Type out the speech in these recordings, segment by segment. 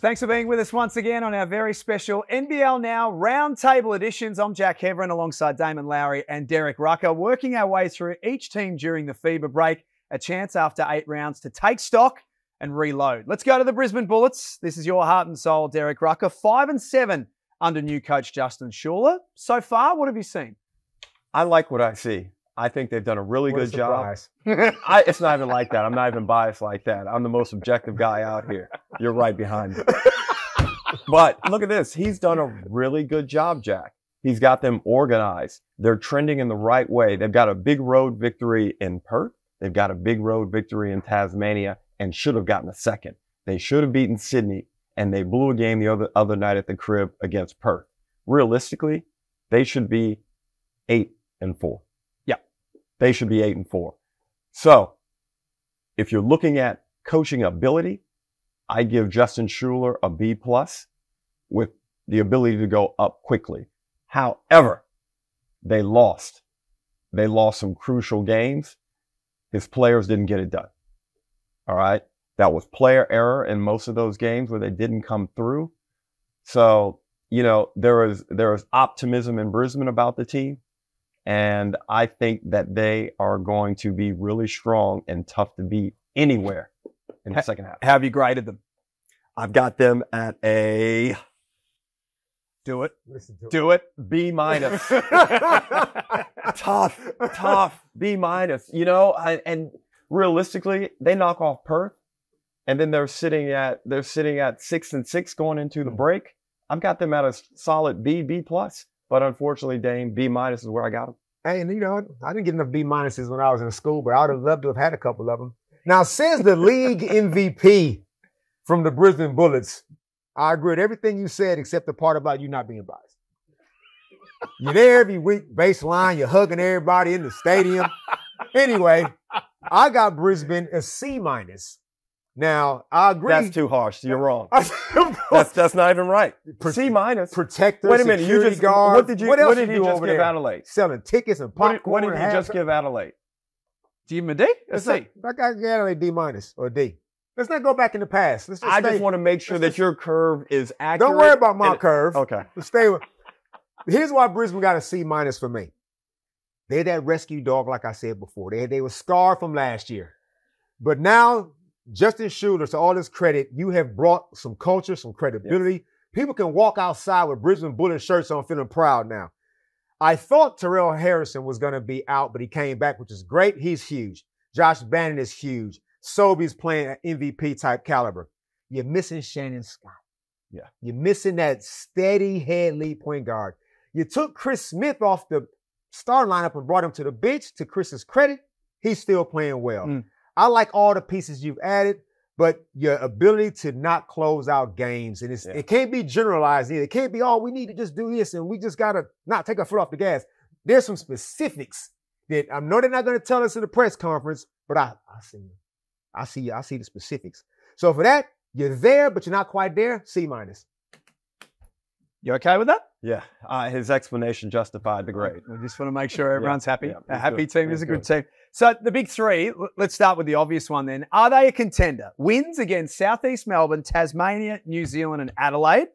Thanks for being with us once again on our very special NBL Now Roundtable Editions. I'm Jack Heverin alongside Damon, Lowery and Derek Rucker, working our way through each team during the FIBA break, a chance after 8 rounds to take stock and reload. Let's go to the Brisbane Bullets. This is your heart and soul, Derek Rucker. 5-7 under new coach Justin Schuller. So far, what have you seen? I like what I see. I think they've done a really good job. It's not even like that. I'm not even biased like that. I'm the most objective guy out here. You're right behind me. But look at this. He's done a really good job, Jack. He's got them organized. They're trending in the right way. They've got a big road victory in Perth. They've got a big road victory in Tasmania and should have gotten a second. They should have beaten Sydney, and they blew a game the other night at the crib against Perth. Realistically, they should be 8-4. They should be 8-4. So if you're looking at coaching ability, I give Justin Schuller a B+ with the ability to go up quickly. However, they lost. They lost some crucial games. His players didn't get it done. All right. That was player error in most of those games where they didn't come through. So, you know, there is optimism in Brisbane about the team. And I think that they are going to be really strong and tough to beat anywhere in the second half. How have you graded them? I've got them at a... Do it. Do it. B-. Tough. B-. You know, and realistically, they knock off Perth, and then they're sitting at 6-6 going into the break. I've got them at a solid B+. But unfortunately, Dame, B- is where I got them. Hey, and you know, I didn't get enough B- when I was in school, but I would have loved to have had a couple of them. Now, says the league MVP from the Brisbane Bullets, I agree with everything you said except the part about you not being biased. You're there every week, baseline, you're hugging everybody in the stadium. Anyway, I got Brisbane a C-. Now, I agree. That's too harsh. You're wrong. That's not even right. C-. Protector, wait a minute. security guard. What did he just give Adelaide? Selling tickets and popcorn. What did he just give Adelaide? Do you give him a D? A C? I got Adelaide D- or a D. Let's not go back in the past. I just want to make sure that your curve is accurate. Don't worry about my curve. Okay. Let's stay with. Here's why Brisbane got a C- for me. They're that rescue dog, like I said before. They were scarred from last year. But now, Justin Schuller, to all his credit, you have brought some culture, some credibility. Yes. People can walk outside with Brisbane Bullets shirts on feeling proud now. I thought Terrell Harrison was going to be out, but he came back, which is great. He's huge. Josh Bannon is huge. Sobey's playing at MVP type caliber. You're missing Shannon Scott. Yeah. You're missing that steady head lead point guard. You took Chris Smith off the star lineup and brought him to the bench. To Chris's credit, he's still playing well. I like all the pieces you've added, but your ability to not close out games, and it can't be generalized either. It can't be, we need to just do this and we just got to not take our foot off the gas. There's some specifics that I know they're not going to tell us in the press conference, but I see them. I see the specifics. So for that, you're there, but you're not quite there, C-. You okay with that? Yeah. His explanation justified the grade. I just want to make sure everyone's happy. Yeah, a happy team is a good team. So the big three, let's start with the obvious one then. Are they a contender? Wins against Southeast Melbourne, Tasmania, New Zealand and Adelaide.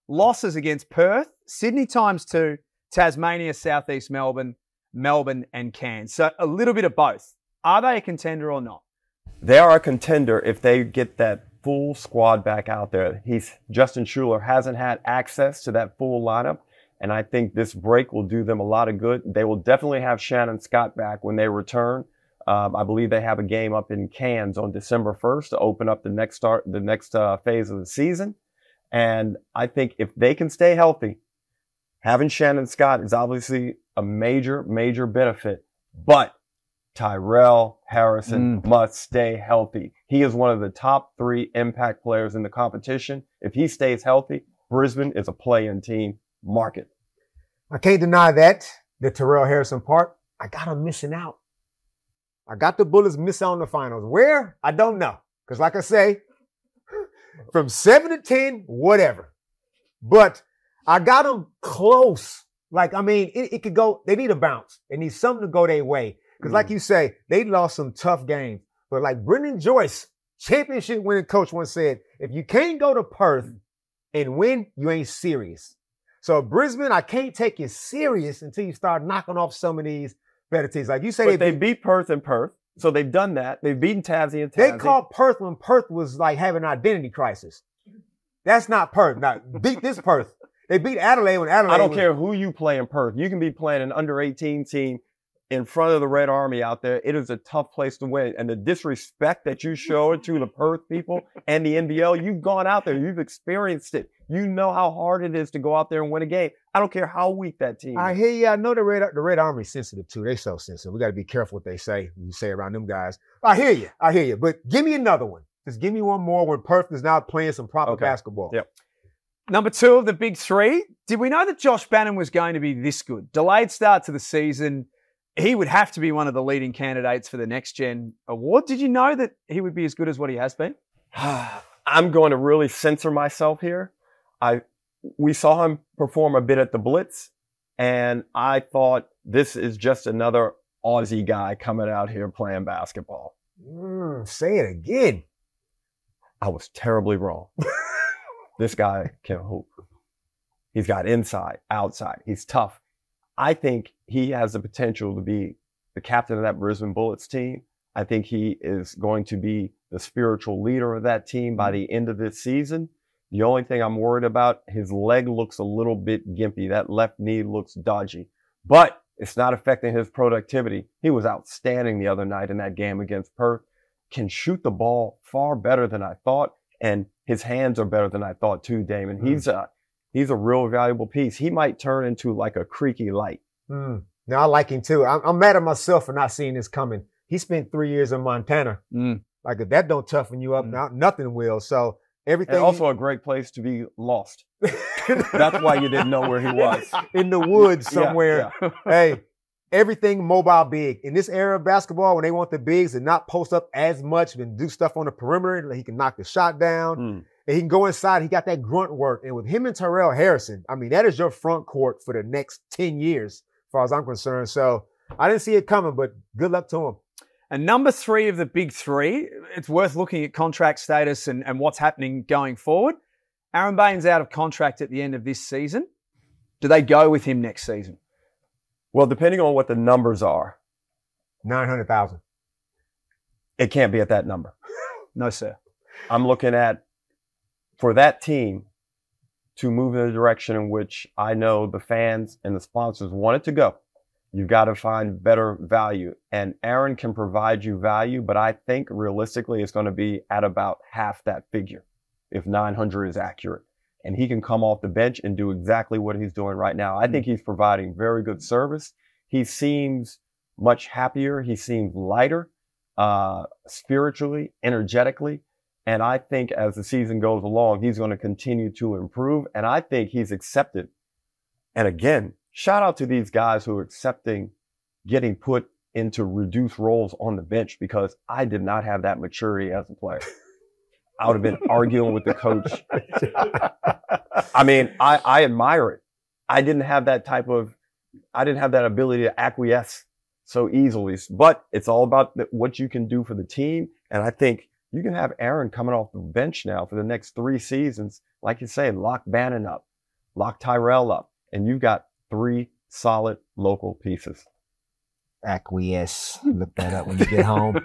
Losses against Perth, Sydney ×2, Tasmania, Southeast Melbourne, Melbourne and Cairns. So a little bit of both. Are they a contender or not? They are a contender if they get that full squad back out there. Justin Schuller hasn't had access to that full lineup, and I think this break will do them a lot of good. They will definitely have Shannon Scott back when they return. I believe they have a game up in Cairns on December 1st to open up the next phase of the season. And I think if they can stay healthy, having Shannon Scott is obviously a major, major benefit, but Tyrell Harrison must stay healthy. He is one of the top 3 impact players in the competition. If he stays healthy, Brisbane is a play-in team. Mark it. I can't deny that, the Terrell Harrison part. I got him missing out. I got the Bullets missing out on the finals. Where? I don't know. Because like I say, from 7 to 10, whatever. But I got them close. Like, I mean, it could go, they need a bounce. They need something to go their way. Because like you say, they lost some tough games. But like Brendan Joyce, championship winning coach once said, If you can't go to Perth and win, you ain't serious. So Brisbane, I can't take you serious until you start knocking off some of these better teams. Like you say, but they beat Perth and Perth. So they've done that. They've beaten Tassie and Tassie. They called Perth when Perth was like having an identity crisis. That's not Perth. Now, beat this Perth. They beat Adelaide when Adelaide I don't care who you play in Perth. You can be playing an under-18 team in front of the Red Army out there. It is a tough place to win. And the disrespect that you show to the Perth people and the NBL, you've gone out there. You've experienced it. You know how hard it is to go out there and win a game. I don't care how weak that team is. I hear you. I know the Red Army's sensitive too. They so sensitive. We got to be careful what they say when you say around them guys. I hear you. I hear you. But give me another one. Just give me one more when Perth is now playing some proper basketball. Yep. Number 2 of the big 3. Did we know that Josh Bannon was going to be this good? Delayed start to the season. He would have to be one of the leading candidates for the Next Gen award. Did you know that he would be as good as what he has been? I'm going to really censor myself here. We saw him perform a bit at the Bullets, and I thought this is just another Aussie guy coming out here playing basketball. Say it again. I was terribly wrong. This guy can hoop. He's got inside, outside. He's tough. I think he has the potential to be the captain of that Brisbane Bullets team. I think he is going to be the spiritual leader of that team by the end of this season. The only thing I'm worried about, his leg looks a little bit gimpy. That left knee looks dodgy. But it's not affecting his productivity. He was outstanding the other night in that game against Perth. Can shoot the ball far better than I thought. And his hands are better than I thought too, Damon. He's a real valuable piece. He might turn into like a creaky light. Now, I like him too. I'm mad at myself for not seeing this coming. He spent 3 years in Montana. Like if that don't toughen you up, now nothing will. So everything. And also a great place to be lost. That's why you didn't know where he was. In the woods somewhere. Yeah. Hey, everything mobile big. In this era of basketball, when they want the bigs to not post up as much and do stuff on the perimeter, he can knock the shot down. And he can go inside. He got that grunt work. And with him and Tyrell Harrison, I mean, that is your front court for the next 10 years, as far as I'm concerned. So I didn't see it coming, but good luck to him. And number 3 of the big 3, it's worth looking at contract status and what's happening going forward. Aaron Baines out of contract at the end of this season. Do they go with him next season? Well, depending on what the numbers are. 900,000. It can't be at that number. No, sir. I'm looking at, for that team to move in the direction in which I know the fans and the sponsors want it to go, you've got to find better value. And Aaron can provide you value, but I think realistically it's going to be at about half that figure, if 900 is accurate. And he can come off the bench and do exactly what he's doing right now. I think he's providing very good service. He seems much happier. He seems lighter, spiritually, energetically. And I think as the season goes along, he's going to continue to improve. And I think he's accepted. And again, shout out to these guys who are accepting getting put into reduced roles on the bench, because I did not have that maturity as a player. I would have been arguing with the coach. I mean, I admire it. I didn't have that ability to acquiesce so easily. But it's all about what you can do for the team. And I think you can have Aaron coming off the bench now for the next 3 seasons. Like you say, lock Bannon up, lock Tyrell up, and you've got 3 solid local pieces. Acquiesce. Look that up when you get home.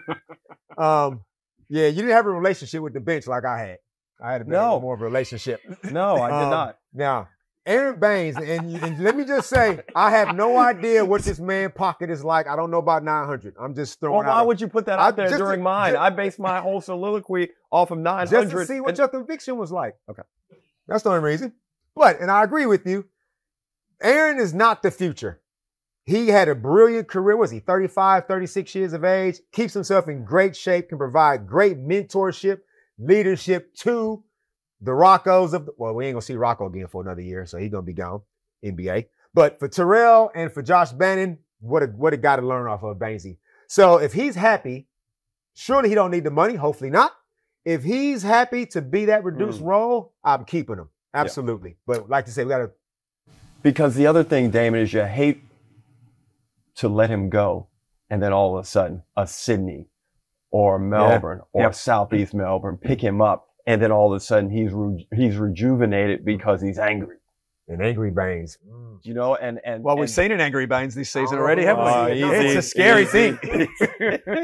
Yeah, you didn't have a relationship with the bench like I had. I had a bit more of a relationship. No, I did not. Now, Aaron Baines, and let me just say, I have no idea what this man pocket is like. I don't know about 900. I'm just throwing out. Well, why would you put that out there during mine? I based my whole soliloquy off of 900. Just to see what your conviction was like. Okay. That's the only reason. But, and I agree with you, Aaron is not the future. He had a brilliant career. Was he 35, 36 years of age? Keeps himself in great shape, can provide great mentorship, leadership to the Roccos of well, we ain't gonna see Rocco again for another year, so he's gonna be gone, NBA. But for Tyrell and for Josh Bannon, what a guy to learn off of, Bainesy. So if he's happy, surely he don't need the money. Hopefully not. If he's happy to be that reduced role, I'm keeping him. Absolutely. Yeah. But like to say, we gotta. Because the other thing, Damon, is you hate to let him go, and then all of a sudden, a Sydney or Melbourne or Southeast Melbourne pick him up and then all of a sudden he's rejuvenated because he's angry. And angry Baines. You know, well, we've seen an angry Baines this season already, haven't we? Easy, it's a scary thing.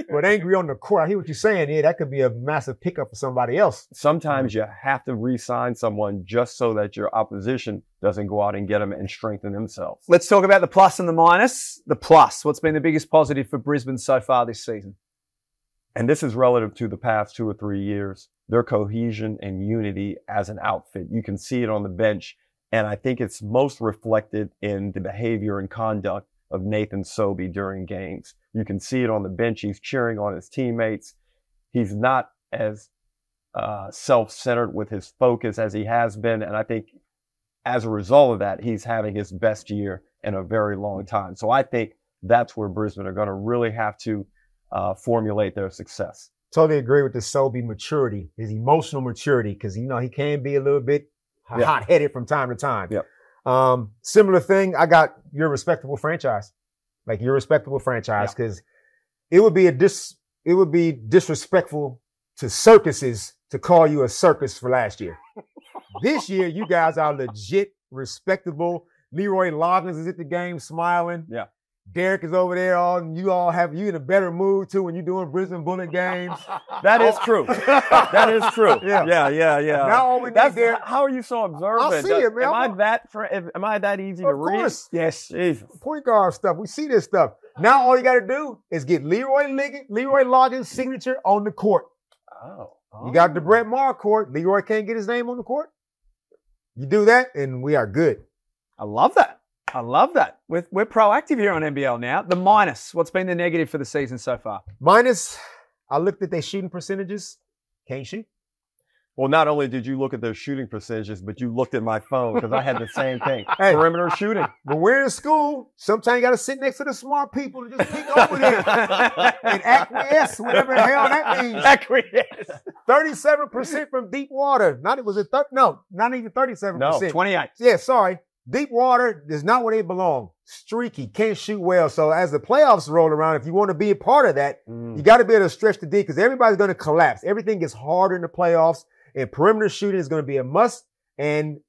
But angry on the court, I hear what you're saying. Yeah, that could be a massive pickup for somebody else. Sometimes you have to re-sign someone just so that your opposition doesn't go out and get them and strengthen themselves. Let's talk about the plus and the minus. The plus, what's been the biggest positive for Brisbane so far this season? And this is relative to the past 2 or 3 years. Their cohesion and unity as an outfit. You can see it on the bench. And I think it's most reflected in the behavior and conduct of Nathan Sobey during games. You can see it on the bench. He's cheering on his teammates. He's not as self-centered with his focus as he has been. And I think as a result of that, he's having his best year in a very long time. So I think that's where Brisbane are going to really have to formulate their success. Totally agree with the Sobey maturity, his emotional maturity, because, you know, he can be a little bit hot-headed from time to time. Yep. Similar thing, I got your respectable franchise. Like your respectable franchise, because it would be disrespectful to circuses to call you a circus for last year. This year, you guys are legit respectable. Leroy Loggins is at the game smiling. Yeah. Derek is over there. You in a better mood too when you're doing Brisbane Bullet games. That is true. That is true. Yeah. Now all we need there. How are you so observant? I see it, man. Am I that easy to read? Of course. Yes. Jesus. Point guard stuff. We see this stuff. Now all you got to do is get Leroy Loggins' signature on the court. Oh. You got the Brett Maher court. Leroy can't get his name on the court. You do that, and we are good. I love that. We're proactive here on NBL now. The minus, what's been the negative for the season so far? Minus, I looked at their shooting percentages. Can't shoot. Well, not only did you look at their shooting percentages, but you looked at my phone because I had the same thing. Hey, perimeter shooting. When we're in school, sometimes you got to sit next to the smart people and just peek over there and acquiesce, whatever the hell that means. Acquiesce. 37% from deep water. Not even 37%. No, 28. Yeah, sorry. Deep water is not where they belong. Streaky, can't shoot well. So as the playoffs roll around, if you want to be a part of that, you got to be able to stretch the D because everybody's going to collapse. Everything gets harder in the playoffs, and perimeter shooting is going to be a must, and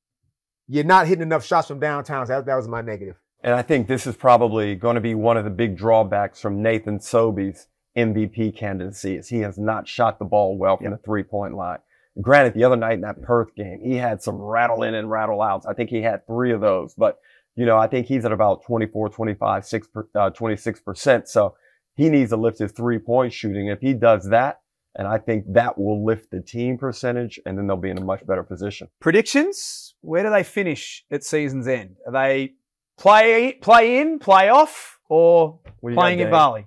you're not hitting enough shots from downtown. So that was my negative. And I think this is probably going to be one of the big drawbacks from Nathan Sobey's MVP candidacy is he has not shot the ball well from the three-point line. Granted, the other night in that Perth game, he had some rattle in and rattle outs. I think he had 3 of those. But, you know, I think he's at about 24, 25, 26%. So he needs to lift his three-point shooting. If he does that, and I think that will lift the team percentage, and then they'll be in a much better position. Predictions? Where do they finish at season's end? Are they play in, play off, or playing in Bali?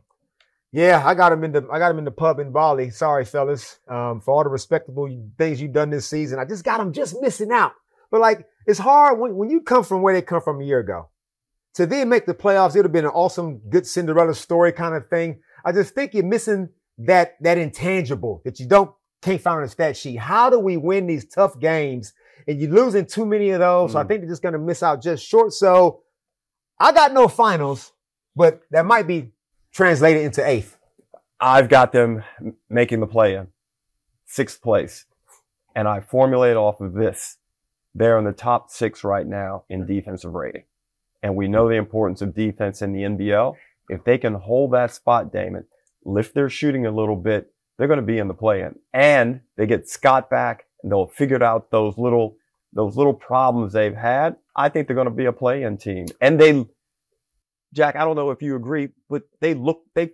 Yeah, I got him in the pub in Bali. Sorry, fellas, for all the respectable things you've done this season. I just got them just missing out. But like, it's hard when you come from where they come from a year ago to then make the playoffs. It would have been an awesome, good Cinderella story kind of thing. I just think you're missing that intangible that you can't find on the stat sheet. How do we win these tough games? And you're losing too many of those. So I think they're just going to miss out just short. So I got no finals, but that might be translated into 8th. I've got them making the play-in, 6th place. And I formulate off of this. They're in the top 6 right now in defensive rating. And we know the importance of defense in the NBL. If they can hold that spot, Damon, lift their shooting a little bit, they're going to be in the play-in. And they get Scott back, and they'll figure out those little problems they've had. I think they're going to be a play-in team. And Jack, I don't know if you agree, but they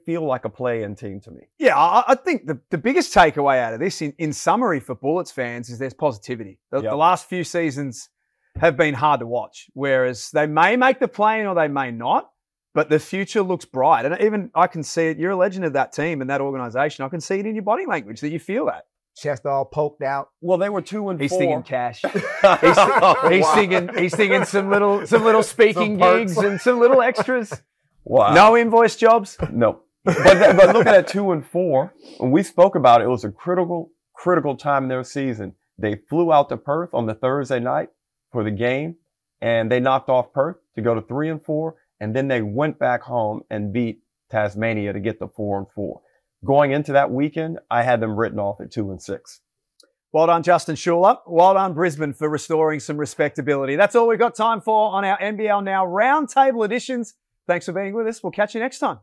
feel like a play-in team to me. Yeah, I think the biggest takeaway out of this, in summary for Bullets fans, is there's positivity. The last few seasons have been hard to watch, whereas they may make the play-in or they may not, but the future looks bright. And even I can see it. You're a legend of that team and that organization. I can see it in your body language that you feel that. Chest all poked out. Well, they were 2 and 4. He's singing cash. He's singing some little speaking gigs and some little extras. Wow. No invoice jobs. No. But looking at 2 and 4, when we spoke about it, it was a critical time in their season. They flew out to Perth on the Thursday night for the game, and they knocked off Perth to go to 3 and 4, and then they went back home and beat Tasmania to get the 4 and 4. Going into that weekend, I had them written off at 2 and 6. Well done, Justin Schuler. Well done, Brisbane, for restoring some respectability. That's all we've got time for on our NBL Now Roundtable editions. Thanks for being with us. We'll catch you next time.